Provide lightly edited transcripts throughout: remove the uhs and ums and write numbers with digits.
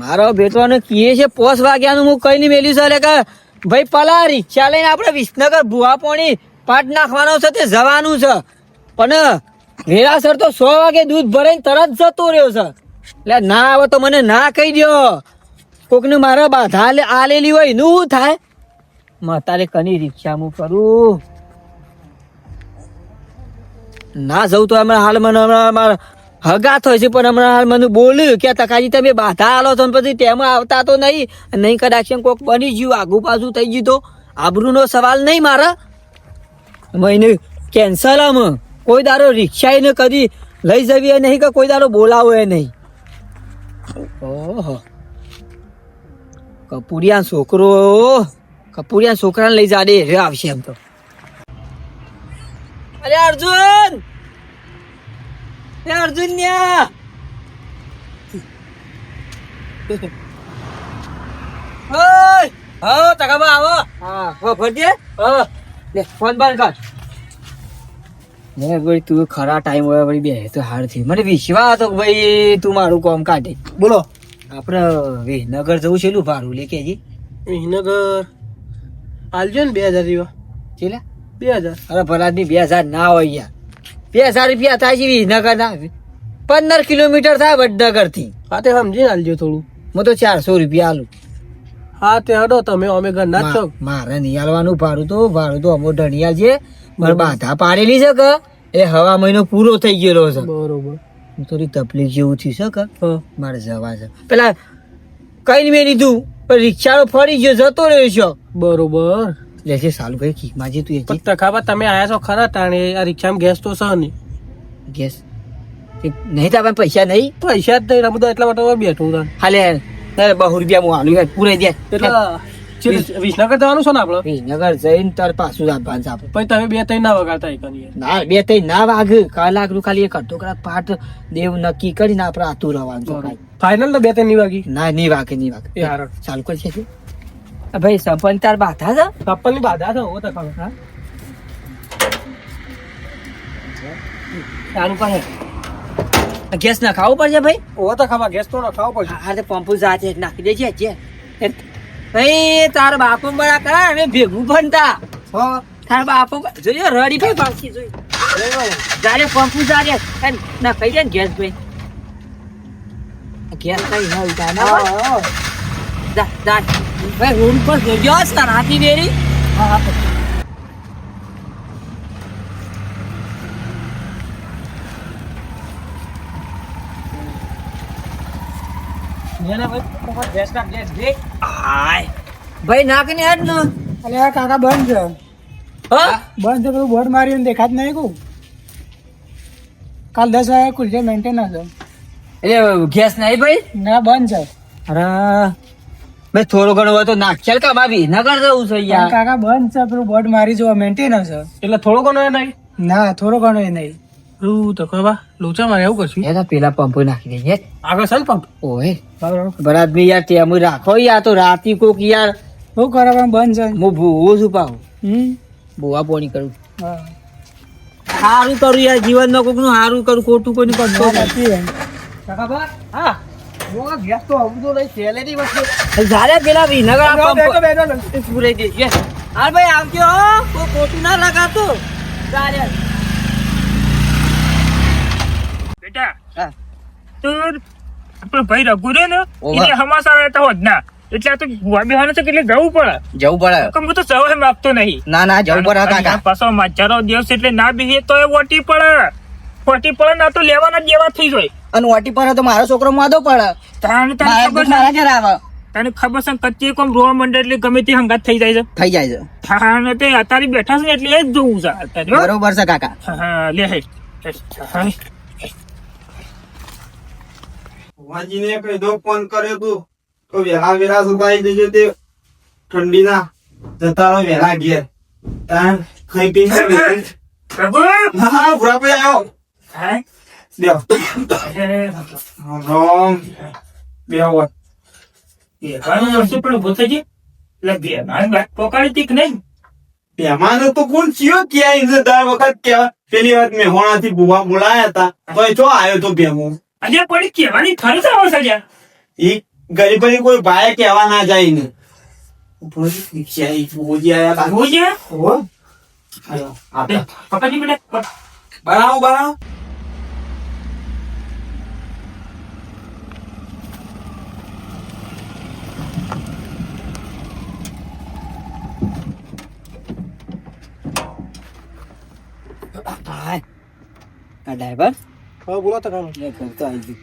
મારો બેટવાનો કીએ છે 5 વાગ્યાનું હું કઈ નહીં મેલ્યું છે એટલે કે ભાઈ પલા રિક્ષા લઈને આપણે વિસનગર ભુવા પોણી પાટ નાખવાનો છે તે જવાનું છે પણ વેરાસર તો 100 વાગે દૂધ ભરાઈને તરત જતો રહ્યો છે એટલે ના આવે તો મને ના કહી દો કોકને મારા બાધા આલેલી હોય એનું શું થાય તારે કની રિક્ષા હું કરું ના જવું તો હમણાં હાલ મને હમણાં હગા થાય છે પણ હમણાં હાલ મને બોલ્યું કે તકાજી તમે બાધા આલો છો ને પછી તેમાં આવતા તો નહીં કદાચ કોક બની ગયું આગુ પાછું થઈ ગયું તો આબરૂનો સવાલ નહીં મારા એને કેન્સલ આમ કોઈ દારો રિક્ષા એને કદી લઈ જવી નહીં કે કોઈ દારો બોલાવો એ નહીં ઓહો કપૂરિયા છોકરાને લઈ જા દે રે આવશે એમ તો અરે અર્જુન ન્યા હા તકાબા આવો હા ભરજે હા લે ફોન બંધ કર લે ભાઈ તું ખરા ટાઈમ હોય ભાઈ બે તો હાર થી મને વિશ્વાસ હતો કે ભાઈ તું મારું કામ કાઢે બોલો આપણે વિહનગર જવું છે એનું ભાડું લે કેજી વિહનગર આલજો ને 2000 જેવા ચેલા 2000 અરે ભલાદની 2000 ના હોય યાર 2000 રૂપિયા થાય છે વિહનગર ના 15 કિલોમીટર થાય વડનગર થી હા તે સમજીને આલજો થોડું હું તો 400 રૂપિયા આલું હા તે હડો તમે અમે ઘર ના છો મારે નહીં આલવાનું ભાડું તો અમો ઢણિયા છે મારે બાધા પાડેલી છે કે એ હવા મહિનો પૂરો થઈ ગયેલો છે બરોબર થોડી તકલીફ જેવું થયું છે કે મારે જવા છે પેલા કઈ મેં લીધું પણ રિક્ષાનો ફરી ગયો જતો રહ્યો છો બરોબર લેજે સાલું કઈ કીકમાં જે તું એ તખાબા તમે આયા છો ખરા તાણે આ રિક્ષામાં ગેસ તો છે નહીં ગેસ નહીં તો આપણે પૈસા નહીં પૈસા જ નહીં રમતો એટલા માટે બેઠું તાણ હાલે 200 રૂપિયા હું આલું પૂરાઈ દે એટલે વિસનગર જવાનું છે ને આપડે વિસનગર જઈને તાર પાછું આપવાનું છે પછી તમે 2-3 ના વગાડતા એકની ના 2-3 ના વાગ કલાક નું ખાલી એક અડધો કલાક પાઠ દેવ નક્કી કરીને આપણે આતું રહેવાનું છે ફાઇનલ તો 2-3 ની વાગી ના નહીં વાગે યાર ચાલુ કરશે ભાઈ સંપન્ન તાર બાધા છે કપલ ની બાધા છે ઓ તો ખબર હા આનું પાસે ગેસ ના ખાવું પડશે ભાઈ ઓ તો ખબર ગેસ તો ના ખાવો પડશે હા તો પંપુ જાતે નાખી દેજે જે ભાઈ તાર બાપો બડા કરા અમે ભેગું ભણતા તાર બાપો જોયો રડી ભાઈ પાછી જોઈ જારે પંપુ જારે ના કહી દે ને ગેસ ભાઈ ગેસ કઈ ના ઉતાર જા ભાઈ રૂમ પર જોજો તાર હાથી બેરી હા ભાઈ નાખ ને યાર ને અલે આ કાકા બંધ છે હા બંધ છે પેલું બોર્ડ માર્યું દેખાત નહીં કુ કાલ 10 વાગે ખુલશે મેન્ટેનન્સ એટલે ગેસ નહીં ભાઈ ના બંધ છે અરે ભાઈ થોડો ઘણો હોય તો નાખ્યાલ કામ આવી ના કર જવું છે યાર કાકા બંધ છે પેલું બોર્ડ મારી જો મેન્ટેનન્સ એટલે થોડો ઘણો નહીં ના થોડો ઘણો નહીં તો કબા લોચા મારે એવું કરશું એ પેલા પંપ નાખી દઈએ આગળ સલ પંપ ઓય બરાબર યાર તે અમે રાખો યાર તો રાતી કોક યાર શું કરે બંધ છે હું ભૂવો છું પાવ ભૂવા પોણી કરું સારું કરું યાર જીવનમાં કોક નું સારું કરું ખોટું કોઈ કરતો હા ગેસ તો આવું તો લઈ સેલેરી વસ્તુ જારે પેલા વિનગર પૂરાઈ દે હા ભાઈ આવજો કોઈ ખોટું ના લગાતો જારે બેટા તો આપણો ભાઈ રઘુ રે ને એને હમાસા રહેતા હોત ના એટલે તો ગુવા બેહાને તો કેટલે જવું પડે હું તો જવા માંગતો નહીં ના જવું પડે કાકા પાછો મજારો દિવસ એટલે ના બેહીએ તો એ ઓટી પડે ના તો લેવાના જેવા થઈ જાય અને ઓટી પડે તો મારો છોકરો માદો પડે તને ખબર છે કચ્ચી કોમ રોવા મંડળ એટલે ગમે તે હંગાત થઈ જાય છે હા તે અત્યારે બેઠા છે ને એટલે એ જ જોવું છે અત્યારે બરોબર છે કાકા હા લે હે વાજીને કઈ દો ફોન કર્યો તું તો વેલા સુકાઈ દેજો તે ઠંડી ના જતા રહો વેલા ઘેર તાન ખાઈ પીને પ્રભુ હા ભૂરા ભાઈ આવો હા દેવ રોમ બેહો એ કાનું વર્ષે પણ ઉભો થઈ ગઈ એટલે બે વાત પકડી તીક નહીં મહેમાન તો કોણ ચિયો ક્યાં ઇન્જર દર વખત કે પેલી વાત મેહોણાથી બુવા બોલાયા હતા તો એ જો આવ્યો તો ભેમો આજે પડી કેવાની થરી આવે છે યાર ઈ ગરીબની કોઈ ભાઈ કહેવા ના જાય ને રિક્ષા ભુવાજી આયા તા. હું છે ઓહો. હાલો, આપણે પકડી બેટા બનાવો. આ ડ્રાઈવર હા બોલો તો કામ એ ઘર તો આવી ગયું.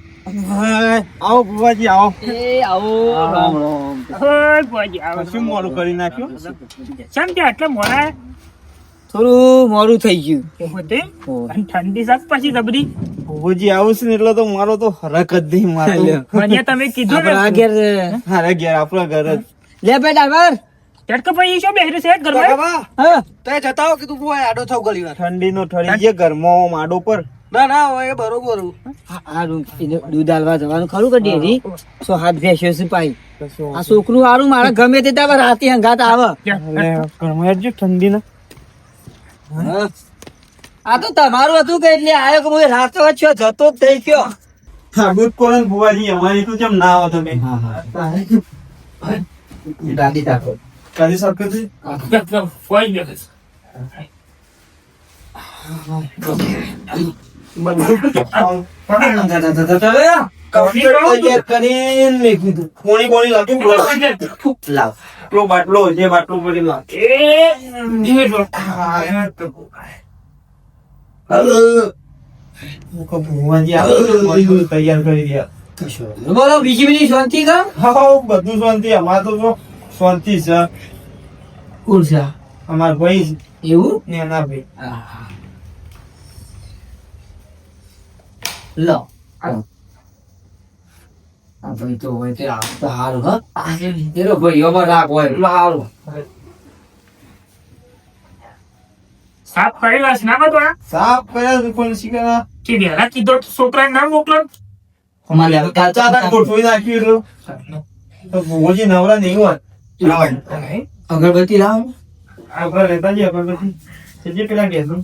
આવો ભુવાજી આવો. એ આવો રામ રામ. ઓય ભુવાજી આવો શું મોડું કરી નાખ્યું? કેમ કે આટલા મોડા થોડું મોડું થઈ ગયું. હોતે ઓહ. અને ઠંડી સાક પછી જબરી ભુવાજી આવું છે ને એટલે તો મારો તો હરક જ નહીં મારતો. મને તમે કીધું આપણા ને ઘેર હારે ઘેર આપણા ઘર જ. લે બે ડ્રાઈવર. તેટકો ભાઈ શું બેહરે છે ઘરમાં હા તે જતા હો કે તું કોઈ આડો થાવ ગલી વાર ઠંડીનો ઠરી ગયા ઘરમાં માડો પર. ના હોય એ બરોબર આ દૂધ આલવા જવાનું ખરું કે ડેરી 107 ભેંસો છે પાઈ. આ છોકરું હારું મારા ગમે તે ત્યાં રાતે હંગાત આવે. ઘરમાં હેડજો ઠંડીના. હા. આ તો તમારું હતું કે એટલે આયો કે હું રાતો વચ્ચે જતો જ થઈ ગયો. સાબુત કોણ ભુવાજી અમારી તો જેમ ના આવો તમે. દાદી તાકો. કરી શકો છો? કોઈ દિવસ તૈયાર કરીને મેકી દીધું. કોણી લાગ્યું? લાવ. પેલો બાટલો જે બાટલો પડી લાવ. ભુવાજી આવે તૈયાર કરી દે. બોલો બીજી બધી શાંતિ કા હા બધું શાંતિ. અમારે તો જો શાંતિ છે. ઉર્જા અમાર ભાઈ એવું ને એના ભાઈ. લો આ ભાઈ તો હોય તે આ તો હારું હા એનો ભાઈ અમાર રાખ હોય એટલે હારું. સાફ કરી વાસ ના તો સાફ કર્યા છે પણ શીખા કે વેલા કીધો તો છોકરાને ના મોકલો અમારે કાચા હતા ગોઠવી નાખ્યું એટલું. તો ભુવાજી નવરા નહીં હોત. અગરબત્તી લાવ. આગળ રહેતા જઈએ અગરબત્તી. જે પેલા ગેસનું.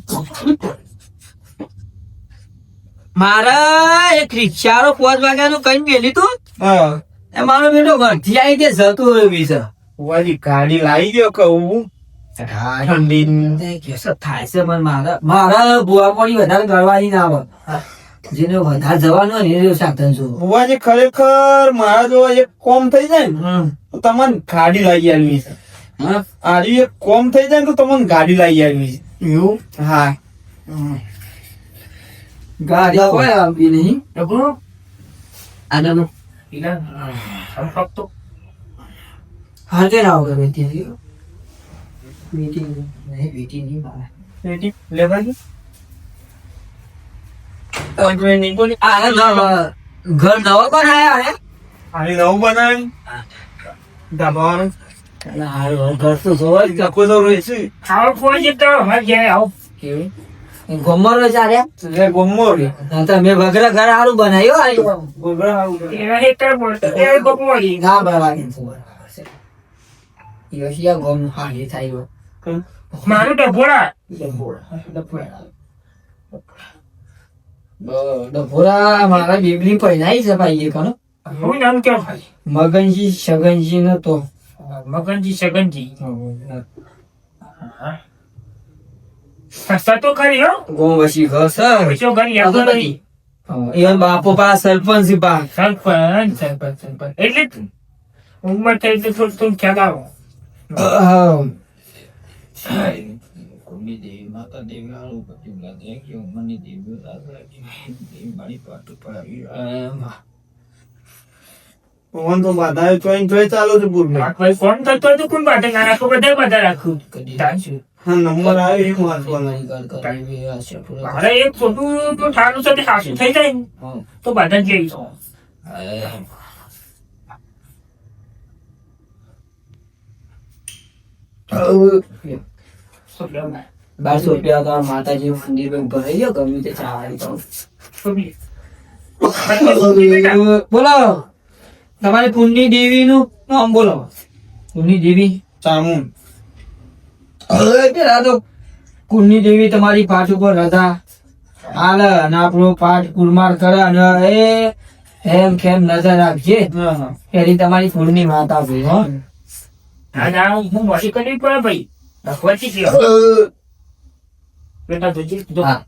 મારા એક રિક્ષારો 5 વાગ્યાનું કઈ મેલી તું હા એ મારો બેટો ઘરથી આવી તે જતું રહ્યું છે. ભુવાજી ગાડી લાવી દો કહું. ઠંડી કેસો થાય છે પણ મારા બુઆ પાણી વધારે ગળવાની ના આવે. જેને વધારે જવાનું હોય ને એ સાધન છું. ભુવાજી ખરેખર મારા જો એક કોમ થઈ જાય ને તો તમને ગાડી લાવી આવી છે. હા આરી એક કોમ થઈ જાય ને તો તમને ગાડી લાવી આવી છે. એવું હા ગાડી કોઈ આવી નહીં. ડબરો આનો ઈલા ફક્ત હાલ કે રાવ કરે ત્યાં મીટિંગ નહીં મીટિંગ નહીં મારે. રેડી લેવા ગઈ. ઘર નવો કોણ આયા હે આની નવું બનાવ્યું ધાબાવાનું. હારું ઘર તો જોવા જ ચકો તો રહેશે. આવો કોઈ જતો હવે ઘેર આવો કેવું ગમરો ચાલે એટલે ગમો રે. તમે વગર ઘર હારું બનાવ્યો ગોબરા આવું. એના હેતર બોલતો એ બપોરી ના બરાબર યોશિયા ગમ હાલી થાય મારું ડબોડા ડભોરા મારા બેબલી પહેલાઈ છે ભાઈ કોનો હું નામ કેમ ભાઈ મગનજી સગનજી નતો મગનજી સગનજી સતો ખરી હો ગોમ વસી ઘસ પૈસો ઘરી આવતો નથી એવન બાપો પા સરપંચ પા સરપંચ એટલે ઉંમર થઈ તો થોડું ખ્યાલ આવો પવન તો બાધા ચોઈ ચાલુ છે પૂરમાં. ભાઈ ફોન થતો હોય તો કોણ બાધા ના રાખો બધા બાધા રાખું હા નંબર આવે એ વાંચવાનો. મારે એક છોટું તો ઠાનું સાથે હાસું થઈ જાય ને તો બાધા જઈ ₹1200 તો માતાજી મંદિર માં ભરાઈ ગયો ગમે તે ચાવાડી તો બોલો તમારી કુંડની દેવી નું નામ બોલો કુંડની દેવી ચામુન. પેલા તો કુંડની દેવી તમારી પાઠ ઉપર હતા હાલ અને આપણો પાઠ કુરમાર કરે અને એ એમ કેમ નજર રાખજે એની તમારી કુળની માતા ભાઈ હો ના હું મોટી કરવી પડે ભાઈ ભગવતી ગયો બેટા જોજી જો હા.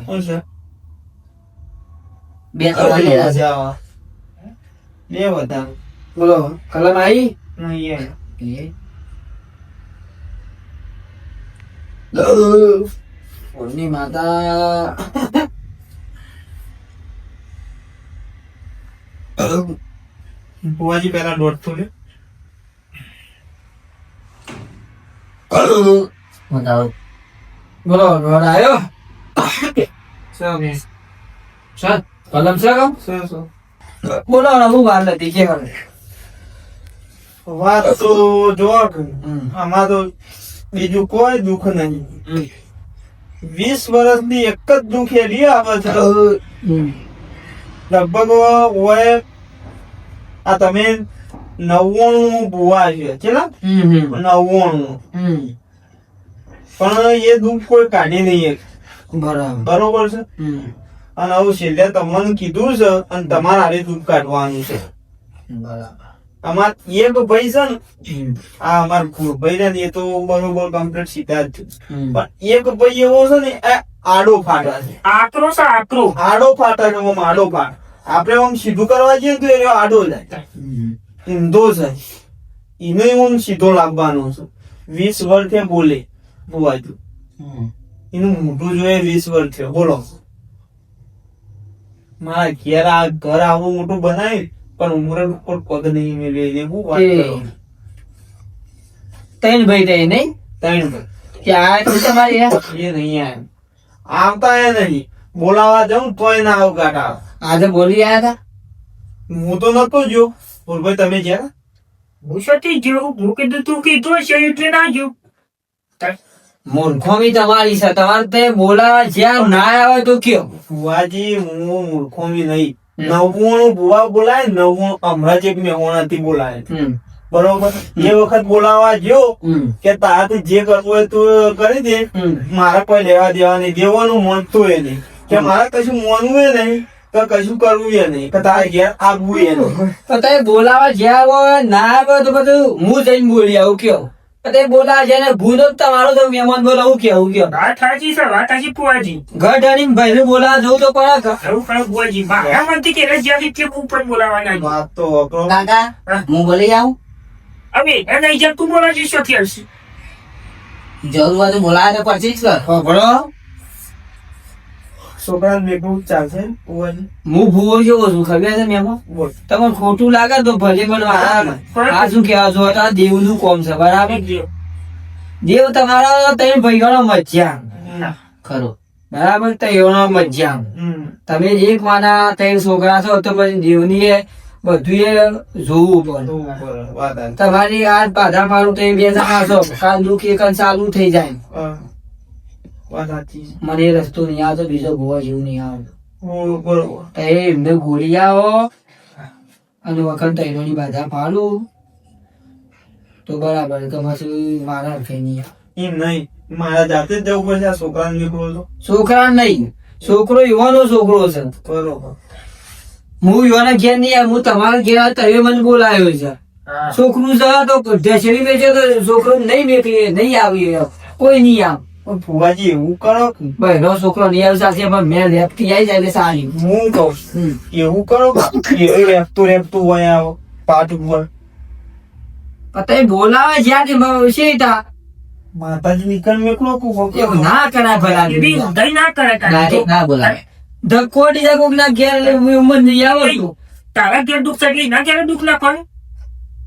શું છે? બે તમારી લેલા છે. બે વધારે બોલો કલમ આવી નહીં કુળની માતા બુવાજી પેલા દોઢસો લે બતાવો બોલો રોડ આવ્યો સર કલમ છે કમ બોલો હું વાર નથી કે કરે વાત તો જોવા આમાં તો બીજું કોઈ દુઃખ નહીં 20 વર્ષની એક જ દુઃખ એલી આવે છે લગભગ ઓય આ તમે 99 બુવા છે ચેલા 99 પણ એ દુઃખ કોઈ કાઢી નહીં બરાબર બરોબર છે અને હવે છેલ્લે તમને કીધું છે અને તમારે હારે દુઃખ કાઢવાનું છે બરાબર અમાર એક ભાઈ છે ને આ અમાર ભાઈ ને એ તો બરોબર કમ્પ્લીટ સીધા જ છે પણ એક ભાઈ એવો છે ને એ આડો ફાટા છે આકરો છે આકરો આડો ફાટા છે આમ આડો ફાટ આપડે આમ સીધું કરવા જઈએ તો એ આડો જાય ઊંધો છે એને આમ સીધો લાવવાનો છે 20 વર્ષે બોલે બુવાજી એનું મોઢું જોઈએ 20 વર્ષે બોલો મારા ઘેર આ ઘર આવું મોટું બનાવી પણ ઉમર ઉપર પગ નહીં મેળવી દે હું વાત કરું ત્રણ ભાઈ રહે નહીં ત્રણ ભાઈ ત્યાં તો તમારી એ નહીં આમ આવતા એ નહીં બોલાવા જાઉં તોય ના આવ કાઢા આજે બોલી આયા હતા હું તો નતો જો ભાઈ તમે જ્યાં હું સતી ગયો હું કીધું તું કીધું હશે એટલે ના ગયો મૂર્ખોમી તમારી છે તમારે તે બોલાવા જ્યાં ના આવે તો કયો ભુવાજી હું મૂર્ખોમી નહીં 99 ભુવા બોલાય 99 હમણાં જ એક મેહોણાથી બોલાય બરોબર એ વખત બોલાવા ગયો કે તારાથી જે કરવું હોય તું કરી દે મારે કોઈ લેવા દેવા નહીં દેવાનું માનતું એ નહીં કે મારે કશું માનવું એ નહીં તો કશું કરવું એ નહીં કે તારે ઘેર આવવું એ નહીં તો તમે બોલાવા જ્યાં હોય ના આવે તો બધું હું જઈને બોલી આવું કયો તો તે બોલાવા જાય ને ભૂલો જ તમારો તો મહેમાન બોલાવું કેવું કયો વાત સાચી છે વાત સાચી પુવાજી ઘર ઢાળીને ભાઈને બોલાવા જવું તો પડે કે એવું કઈ પુવાજી મારા મનથી કે જ્યાંથી તે ઉપર બોલાવાના છે. વાત તો વાપરો. કાકા હું બોલી આવું હવે એને જેમ તું બોલાવી શોથી આવશે જરૂર હોય તો બોલાવે તો પછી જ કર ભણો છોકરાને ભેગું ચાલશે ભુવાજી? હું ભૂવો જેવો છું ખબર છે મહેમાન બોલ તમને ખોટું લાગે તો ભલે પણ આ શું કહેવા છો આ દેવનું કોમ છે બરાબર દેવ તમારા ત્રણ ભાઈઓનો મજ્જા ખરો બરાબર ત્રણનો મજ્જા તમે એક માના ત્રણ છોકરા છો તો પછી દેવની એ બધું એ જોવું પડે વાત આવી. તમારી આ પાધા મારું તો બે જણા છો કાલ દુઃખ એક ચાલુ થઈ જાય વાત સાચી છે. મને એ રસ્તો નહીં આવતો બીજો ગોવા જેવું નહીં આવતો બરોબર તો એ એમને ગોળી આવો અને વખત તૈરોની બાધા પાડું તો બરાબર તો પછી મારા અર્થે નહીં આવે. એમ નહીં મારા જાતે જ જવું પડશે આ છોકરાને નીકળો તો છોકરા નહીં છોકરો યુવાનો છોકરો છે બરોબર હું યુવાના ઘેર નહીં આવે હું તમારા ઘેર આવે તમે મને બોલાયો છે છોકરું છે તો ઢેસડી વેચે તો છોકરો નહીં મેકલી નહીં આવી કોઈ નહીં આવ પણ ફુવાજી એવું કરો કે બહેનો છોકરો નહીં આવી સાથે પણ મેં લેપથી આવી જાય એટલે સારી હું કહું એવું કરો કે રેપતું હોય આ પાઠ ઉપર પણ તમે બોલાવે જ્યાં શેઠા માતાજી નીકળ મેકલો એવું ના કરાય ભલા એવી ઊંધાઈ ના કરે ડાયરેક્ટ ના બોલાવે ધક્કો દીધા કોક ના ઘેર ઉમર નહીં આવડતું તારા ઘેર દુઃખ થાય ના ઘેર દુઃખ ના કરે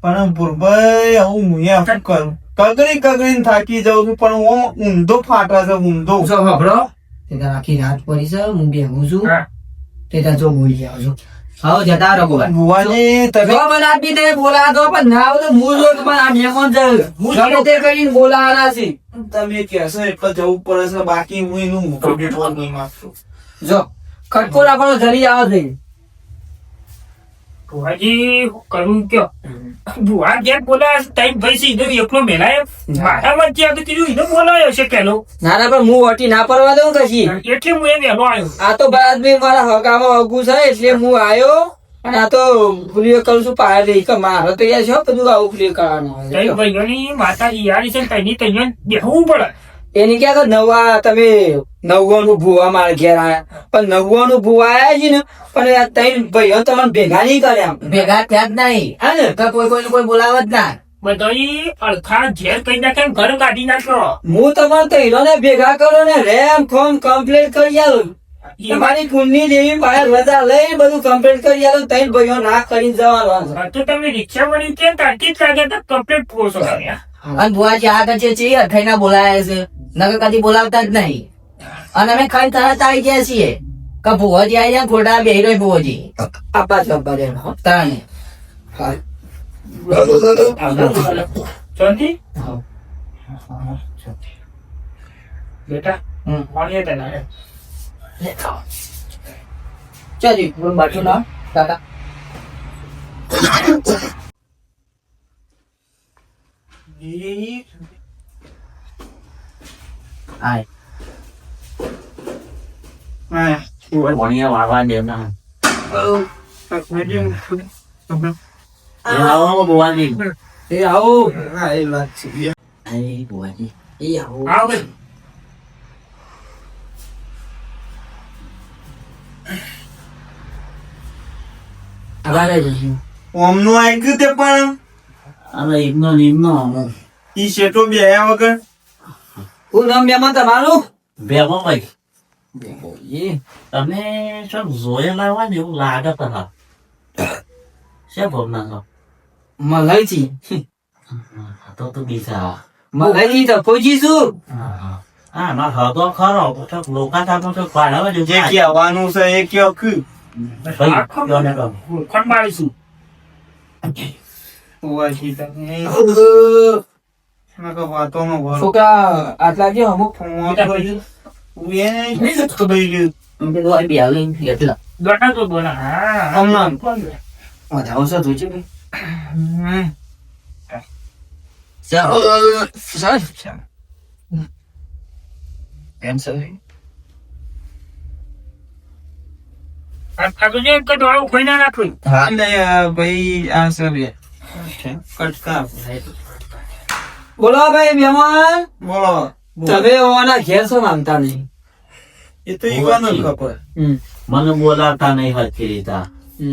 પણ ભુરભાઈ આવું હું શું કરું કગડી થાકી જાઉં છું પણ હું ઊંધો ફાટા છે ઊંધો જો ખબરો તે તાર આખી રાત પડી છે હું બેહું છું તે તાર જો બોલી જાવ છું હવે જતા રહો ભાઈ ભુવાજી તમે જો મને આપી દે બોલા દો પણ ના આવે તો હું જો કે મને આ મહેમાન છે ગમે તે કરીને બોલાવાના છે તમે કહેશો એટલે જવું પડે છે બાકી હું એનું મોટું બેઠવા નહીં માંગતો જો ખટકો રાખવાનો જરી આવો થઈ ભુવાજી કરું કયો ભુવા ઘેર બોલાય ટાઈમ ભાઈ સીધો એકલો મેલાય મારા વચ્ચે આ તો કીધું ઈનો બોલાયો છે પેલો ના ના પણ હું ઓટી ના પડવા દઉં કશી. એટલે હું એ વહેલો આવ્યો આ તો બાદ મેં મારા હગામાં અગું છે એટલે હું આવ્યો અને આ તો ફૂલીઓ કરું છું પાયા લઈ કે મારે તો યાર છે બધું આવું ફૂલીઓ કરવાનું તઈ ભાઈઓની માતાજી યારી છે ને તઈની તૈયાર બેહવું પડે એની ક્યાં કે નવા તમે 99 ભૂવા મારા ઘેર આયા પણ 99 ભૂવા આયા છે ને પણ આ ત્રણ ભાઈઓ તમને ભેગા નહીં કર્યા ભેગા થયા જ નહીં હા ને કે કોઈ કોઈને કોઈ બોલાવે જ ના બધાઈ અડખા ઝેર કઈ નાખે ને ઘર કાઢી નાખો હું તમારે ત્રણોને ભેગા કરો ને રેમ ફોર્મ કમ્પ્લીટ કરી આલું તમારી કુંડની દેવી બહાર બધા લઈ બધું કમ્પ્લીટ કરી આલું ત્રણ ભાઈઓ ના કરીને જવાનું છે. તો તમે રિક્ષા વળી ત્યાં તાકી જ લાગે તો કમ્પ્લીટ પહોંચો કર્યા અને ભુવાજી આગળ જે છે અઠાઈ બોલાયા છે નકર કદી બોલાવતા જ નહીં અને અમે ખાઈ તરત આવી ગયા છીએ કે ભુવાજી આવી જાય ખોટા બેહી રહ્યો ભુવાજી આપા છો આપા રેમ હો. તાને હા. શાંતિ બેટા પાણી તને ચાલી બાટલો ના કાકા આય ભણિયા વાળવા દે ના એ આવો આય ભુવાજી એ આવો આવ ભાઈ આભાર જશું ઓમનું આવ્યું તે પણ હવે એમનો નિમનો ઈ શેઠો બેહ્યા વગર હું નામ બેમાં તમારું ભેગો ભાઈ તમે શું જોયેલા હોય ને એવું લાગે તને શું ભાવના છો મલાઈથી તો બીજા મલાઈથી તો ફોજી છું હા મારો હતો ખરો તો લોકા થાતો તો પાડવા જે જે કહેવાનું છે એ કયો કે ખોટ મારીશું ઓવાથી તમે નકો વાતોનો ભરો છોકરા આટલા જે અમુક એટલા દોડા તો બોલા હા હમણાં વધાવો છે તું છે આ તો જે કે દોડું કોઈ ના નાખું ભાઈ આ સર કટકા બોલો ભાઈ મહેમાન બોલો તમે ઓના ઘેર છો માનતા નહીં એ તો ઈવાનો ખબર મને બોલાવતા નહીં હરખી રીતા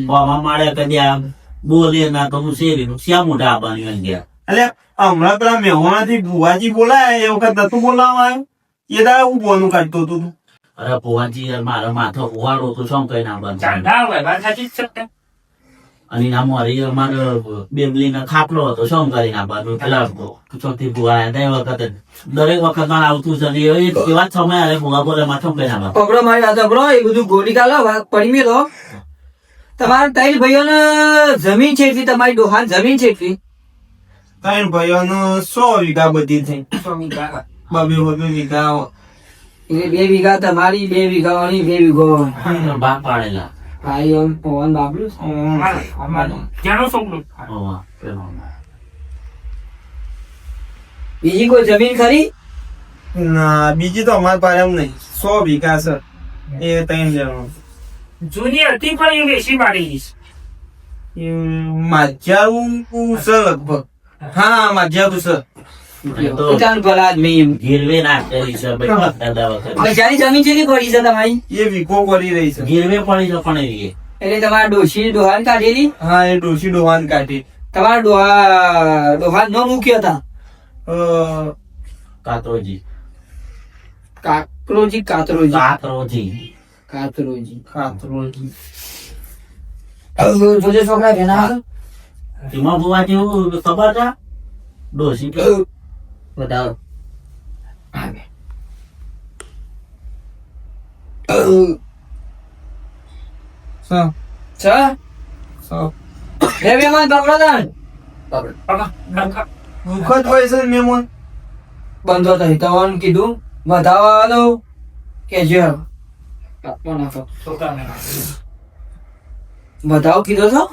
મામા મારે કદી આમ બોલે ના તો હું શેરીનું શ્યા મોઢા આવવાની ગયા એટલે હમણાં પેલા મેહોણાથી ભુવાજી બોલાય એ વખત નતું બોલાવા આવ્યું એ દાડા હું બોનું કાઢતો હતો તું અરે ભુવાજી મારો માથો ઉવાડો તો શું કઈ ના બંધ ચાંદા હોય વાત સાચી જ છે અને ના મારી મારો બેબલી ને ખાપલો હતો શું કરી ના બંધ પેલા ચોથી ભુવા તે વખતે દરેક વખત માં આવતું છે એવા જ સમય અરે ભુવા બોલે માથો કઈ ના બંધ પકડો મારી વાત પકડો એ બધું ગોળી કાઢો વાત પડી મેલો તમારા ત્રણ ભાઈઓને જમીન છે એટલી તમારી ડોહાન જમીન છે એટલી ત્રણ ભાઈઓનું 100 વીઘા બધી થઈ બબે વીઘા એટલે 2 વીઘા તમારી 2 વીઘા વાળી 2 વીઘો બા પાડેલા ભાઈ ઓમ પવન બાબલું જાણો છોકરું હોવા પેલો બીજી કોઈ જમીન ખરી ના બીજી તો અમારે પાસે એમ નહીં 100 વીઘા છે એ ત્રણ જણ જૂની હતી પણ એ વેચી મારી માજારું છે લગભગ હા માજારું છે તો પોતાનું ભલા આદમી એમ. ગીરવે નાખેલી છે ભાઈ દાદા વખત બજારની જમીન છે કે પડી છે તમારી એ વીઘો કરી રહી છે ગીરવે પડી છે પણ એ એટલે તમારા ડોશી ડોહાન કાઢેલી હા એ ડોશી ડોહાન કાઢી તમારા ડોહાન નો મુખ્ય હતા કાતરોજી કાકરોજી કાતરોજી કાતરોજી કાતરોજી ખાતરોજી જોજે છોકરા ભેના એમાં બુવા જેવું ખબર છે ડોસી બતાવો વખત હોય છે મેમોન બંધો થઈ તમારું કીધું વધાવવાનો કે જો કાપવા નાખો વધાવો કીધો છો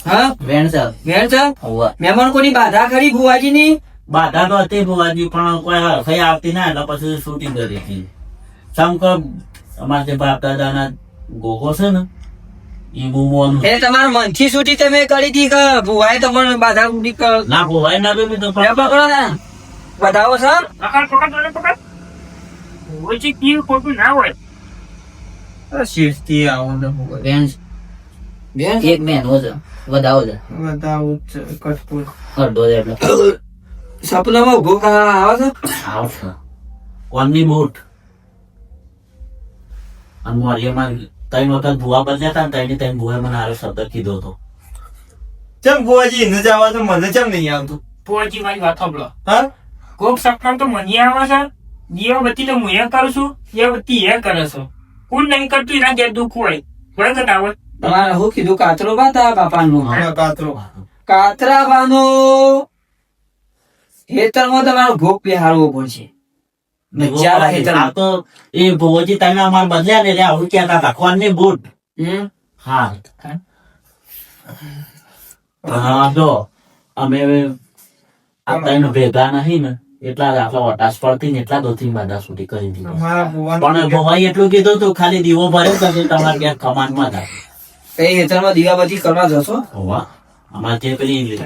હા વેણ છે વેણ છે હોવે. મહેમાન કોની બાધા ખરી ભુવાજી ની બાધા તો હતી ભુવાજી પણ કોઈ હરખાઈ આવતી ના એટલે પછી શૂટિંગ કરી હતી શંકર અમારા જે બાપ દાદાના ગોગો છે ને એ બુમવાનું એ તમારા મનથી છૂટી તમે કરી હતી કે ભુવાએ તમને બાધા ઉડી ના ભુવાઈ ના બી તો પકડો ને બધાઓ છે પકડ ઓછી પીવું ખોટું ના હોય શેઠથી આવો ને વેણ એક મહિનો છે વધાવો છે બતાવું કટપુર અડધો છે એટલે સપનામાં ઉભો આવે છે આવશે કોણની બૂટ અને મોરિયામાં 3 વખત ભુવા બદલ્યા હતા ને ત્રણ ભુવાએ મને હારો શબ્દ કીધો હતો ચમ ભુવાજી ન જવા તો મને ચમ નહીં આવતું ભુવાજી મારી વાત સાંભળો હા કોક સપના તો મને આવે છે દીવાબત્તી તો હું એ કરું છું દીવાબત્તી એ કરે છે કોણ નહીં કરતું એના ઘેર દુઃખ હોય કે ના હોય તમારે શું કીધું કાતરો બાતા બાપાનું હા, કાતરો કાતરા બાનો હેતરમાં તમારો ભોગ બેહાડવો પડશે નજારા હેતરમાં. આ તો એ ભુવાજી તમે અમાર બદલ્યા ને એટલે આવું કહેતા હતા કોણની બૂટ હમ? હા હા જો અમે આ ત્રણ ભેગા નહીં ને એટલા જ આટલા વટાશ પડતી ને એટલા દોથી બાધા સુધી કરી દીધી મારા ભુવાનું પણ ભવાઈ એટલું કીધું તું ખાલી દીવો ભર્યો તો કે તમારે ત્યાં કમાનમાં હતા કઈ હેતરમાં દીવાબત્તી કરવા જશો હોવા અમારે તે પેલી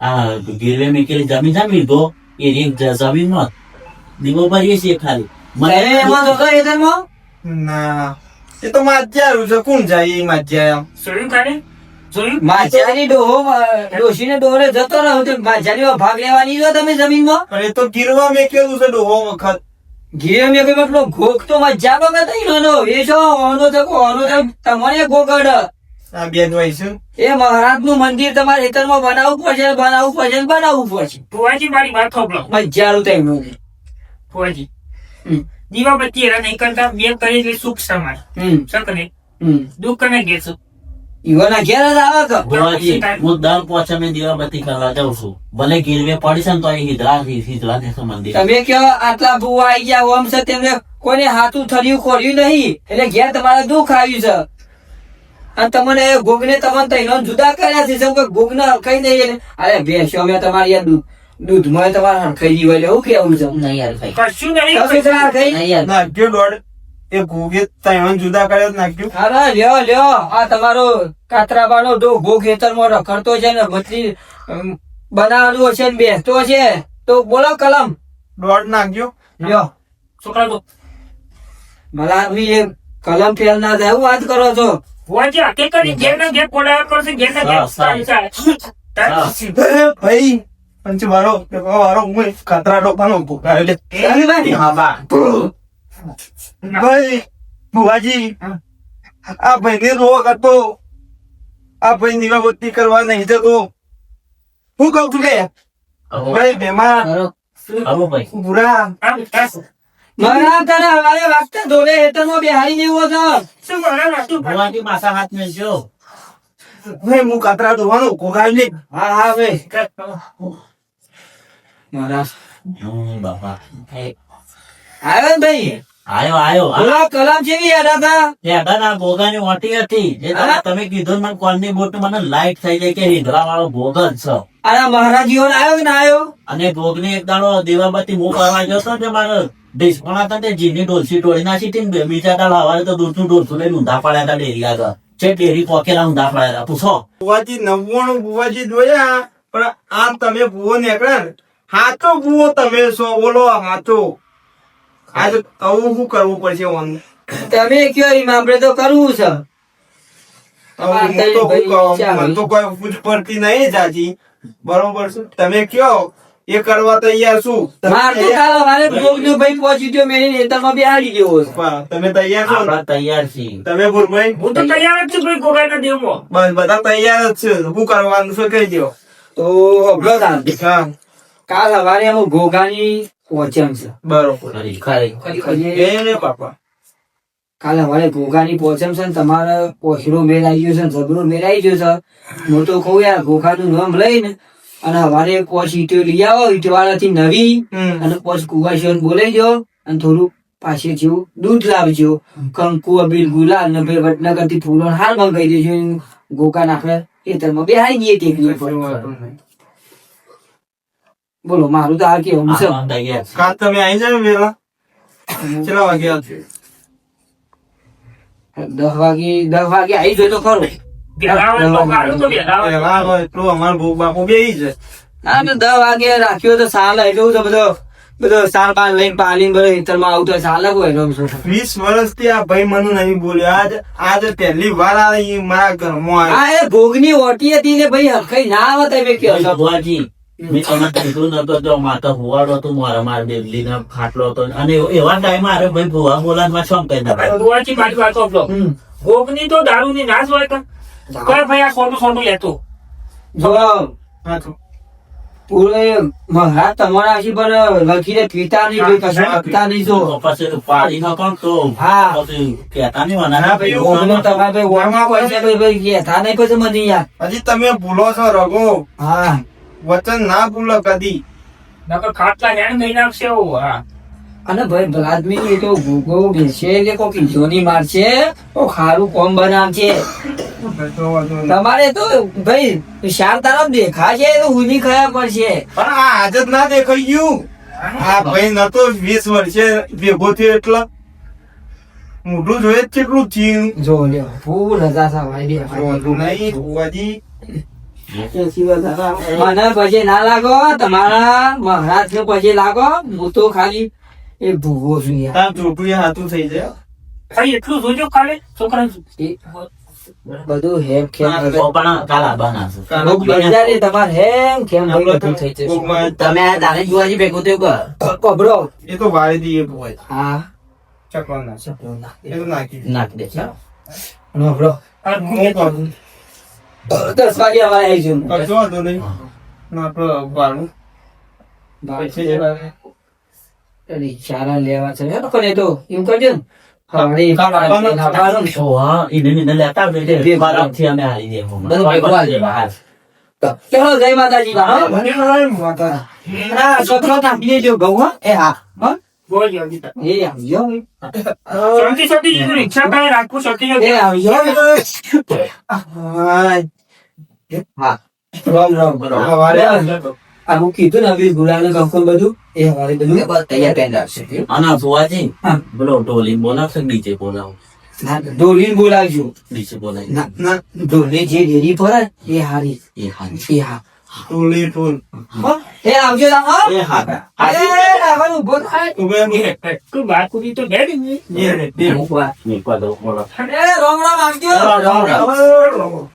આ ગીરવે મેકેલી જમીન છે ને વીઘો એ જમીનમાં દીવો ભરીએ છીએ ખાલી તમે એમાં જશો હેતરમાં ના એ તો માજ્યારું છે કોણ જાય એ માજ્યા જોયું તારે જોયું માજાની ડોશીને ડોરે જતો રહ્યો તો માજાની ભાગ લેવાની જો તમે જમીનમાં પણ એ તો ગીરવા મેં કેવું છે ડોહો વખત ઘીરે મેં કોઈ મતલબ ઘોક તો મજા વગર થઈ નો એ છો ઓનો તો તમારે ગોગડ આ બેન હોય છે એ મહારાજ નું મંદિર તમારે હેતરમાં બનાવવું પડશે બનાવવું પડશે ભુવાજી મારી વાત સાંભળો મજાનું થઈ ગયું છે. ભુવાજી હમ. દીવાબત્તી એના નહીં કરતા બે કરી એટલે સુખ સમાન શકને દુઃખ ને ઘેર સુખ ઈવાના ઘેર જ આવે કે ભુવાજી હું દર પોચે મેં દીવાબત્તી કરવા જાઉં છું ભલે ગીરવે પડી છે ને તો એ હિધરા છે મંદિર તમે કયો આટલા ભૂવા આવી ગયા ઓમ છે તેમને કોઈને હાથું થર્યું ખોર્યું નહીં એટલે ઘેર તમારે દુઃખ આવ્યું છે અને તમને ગોગને તમને તૈનો જુદા કર્યા છે જેમ કે ગોગને હરખાઈ નહીં એટલે અરે બેસ્યો અમે તમારી આ દૂધમાં તમારે હરખાઈ દીવા એટલે એવું કેવું છે નહીં યાર ભાઈ કશું નહીં કશું છે હરખાઈ? નહીં યાર નાખ્યો દોડ એ ઘોગે ત્રણ જુદા કર્યો નાખ્યું અરે લ્યો આ તમારો કાતરાબાનો ડો ભોગ ખેતરમાં રખડતો છે ને મછલી બનાવવાનું હશે ને બેસતો છે તો બોલો કલમ દોડ નાખ્યો લ્યો છોકરા તો मला मी हे कलम फेलना जाऊ વાત કરો છો ભુવાજી આકે કરી ઘેર ના ઘેર કોડા કરશે ઘેર ના ઘેર ભાઈ પંચ વાળો વાળો હું કાતરા ડોપાનો ભૂખાયો લે ભાઈ ભુવાજી આ ભાઈ ને રોગ હતો આ ભાઈ દીવાબત્તી કરવા નહીં જતો હું કઉ છું કે ભાઈ બેમાર આવો ભાઈ બુરા મારા તને હવારે વાગતા ધોલે હેતરમાં બેહારી દેવો છો શું મારા વાતું ભુવાજી માસા હાથ મેલજો ભાઈ હું કાતરા ડોવાનો ભૂખાયો લે હા હા ભાઈ મારા બાપા આવે ને ભાઈ આયો બોલા કલમ જેવી યાદ હતા લેડાના ભોગાની ઓટી હતી જે તમે કીધું મને કોલની બોટ મને લાઈટ થઈ જાય કે હિંદરા વાળો ભોગ જ છે અરે મહારાજીઓ આવ્યો કે ના આવ્યો અને ભોગની એક દાડો દીવાબત્તી હું કરવા ગયો હતો ને મારે ઢીસપણા હતા તે જીની ડોલસી તોડી નાખી હતી ને બીજા દાડ હવારે તો દૂધનું ડોલસું લઈને ઊંધા પડ્યા હતા ડેરી આગળ છે ડેરી પોકેલા ઊંધા પડ્યા હતા પૂછો ભુવાજી 99 ભુવાજી જોયા પણ આમ તમે ભૂવો નીકળ્યા ને હાચો ભૂવો તમે છો બોલો હાચો આજે આવું શું કરવું પડશે ઓન તમે કયો એમ આપણે તો કરવું છે હું તો શું કહું, મને તો કોઈ પૂછ પડતી નહીં જાજી બરોબર છે તમે કયો એ કરવા તૈયાર છું માર તો કાલ હવારે ભોગનો ભાઈ પહોંચી ગયો મેં હેતરમાં બેહાડી દેવો છે તમે તૈયાર છો ને? આપડા તૈયાર છીએ તમે ભુરભાઈ હું તો તૈયાર જ છું ભાઈ ગોગાના દેવમાં બસ બધા તૈયાર જ છે શું કરવાનું છે કહી દો તો હબળો તાર. હા કાલ હવારે અમે ઘોઘાની પહોંચ્યા છે બરોબર ખરી એ ને બાપા કાલ હવારે ઘોઘાની પહોંચ્યા છે ને તમારે પોસડો મેળ આવી ગયો છે ને ઝઘડો મેળ આવી ગયો છે હું તો કહું યાર ઘોઘાનું નામ લઈને અને હવારે પોચ ઈટો લઈ આવો ઈટવાળાથી નવી અને પોચ કુવાશીઓ બોલાઈ દો અને થોડું પાસે જેવું દૂધ લાવજો કંકુ અબીલ ગુલાલ ને ભાઈ વડનગર થી ફૂલો હાર મંગાઈ દેજો ગોકા નાખે ખેતરમાં બેહાઈ જઈએ ટેકરી ઉપર. બોલો મારું તો આ કેવું છે. આમ થઈ ગયા છે. કાલ તમે આવી જાવ વેલા કેટલા વાગ્યા 10 વાગે આવી જોઈ તો ખરું. વહેલા આવે તો ગાડું તો વહેલા આવે. વેલા હોય એટલું અમારા ભોગ બાપુ બેહી છે. ના 10 વાગે રાખ્યો તો સાલ એટલું તો બધો સાર પાન લઈને પાણી બધો ખેતરમાં આવતો હોય સાલ હોય રમ છો. 20 વર્ષથી આ ભાઈ મને નહીં બોલ્યો. આજ પહેલી વાર આવી મારા ઘરમાં આવ્યો. હા એ ભોગની ઓટી હતી ને ભાઈ હરખાઈ ના આવે તમે કયો છો. ભુવાજી, મેં તમને કીધું નતો તો માતા હુવાડો હતો મારા બેબલી ને ખાટલો હતો અને એવા ટાઈમ મારે ભાઈ ભુવા બોલાવવા શું કહી દે ભુવાજી મારી વાત સાંભળો. ભોગની તો દારૂની નાશ હોય તો કઈ ભાઈ આ સોનું લેતો. જો હા તો પૂરે મહારાજ તમારા આશી પર લખીને પીતા નહીં ભાઈ કશું આપતા નહીં જો. પછી પાડી નાખો તો હા. પછી કહેતા નહીં મને ના ભાઈ, ભોગનો તમારે ભાઈ વોરમાં પૈસા ભાઈ કહેતા નહીં પછી મને યાર. હજી તમે ભૂલો છો રઘુ. હા વચન ના ભૂલો કદી. નકર ખાટલા હેણ ગઈ નાખશે એવું. હા અને ભાઈ ભલાદમી એ તો ભૂગો બેસે એટલે કોક ઈજોની મારશે તો ખારું કોમ બનાવશે. તમારે તો ભાઈ શાર તારા દેખાશે તો ઉની ખયા પડશે. પણ આ આજ જ ના દેખાઈ ગયું. આ ભાઈ નતો 20 વર્ષે ભેગો થયો એટલે મોઢું જોઈએ જ કેટલું થયું. જો લ્યો ફૂલ રજા સવાય જોતું નહીં ભુવાજી. મને પછી ના લાગો તમારા મહારાજ ને પછી લાગો હું તો ખાલી એક ભૂવો છું યાર. તાર ચોટું એ હાથું થઈ જાય. ભાઈ એટલું જોજો ખાલી છોકરા. બધું હેમ ખેમ પણ કાલા બનાવશે બજારે તમારે હેમ ખેમ બધું થઈ જશે. તમે આ દાને જોવાજી ભેગું થયું કબરો. એ તો વાળી દઈએ ભુવાજી. હા ચકવા ના એ તો નાખી દે. નાખી દે ચાલો. નોબરો આ હું ઘૂમે તો. કરું. 10 વાગે અમારે આવી જવું. કરશો વાંધો નહીં. ના આપડે વાળું પૈસે જેવા રિક્ષા લેવા છે તો કરે તો એમ કરજો ને હવારે નાખવાનું. તો હા એને લેતા આવજો એટલે મારાથી અમે હારી દે બધું ભેગું આવી જાય. ચલો જય માતાજી બા. હા છોકરો તાપી લેજો બહુ હા એ હા હા બોલ જલ્દી. એ આવજો શાંતિ શાંતિ જેવું રિક્ષા કાંઈ રાખવું શાંતિ એ નથી. આવજો હા રામ રામ હવારે આ હું કીધું ને વીસ ગુલાબ ને કંકુ બધું એ હવારે બધું તૈયાર કરી રાખશે. આના ભુવાજી હા. બોલો ઢોલી બોલાવશે ડીજે બોલાવો ના ઢોલીને બોલાવજો. ડીજે બોલાવી ના ના ઢોલી જે ડેરી પર એ હારી એ હારી એ હા ટોલી ટોલ. એ આવજો તમે, હા? એ હા એ રાવણ ઉભો થાય. તું બે તું વાત પૂરી તો બે દી. બે મેં પાડો બોલો એ રામ રામ આવજો. રામ રામ.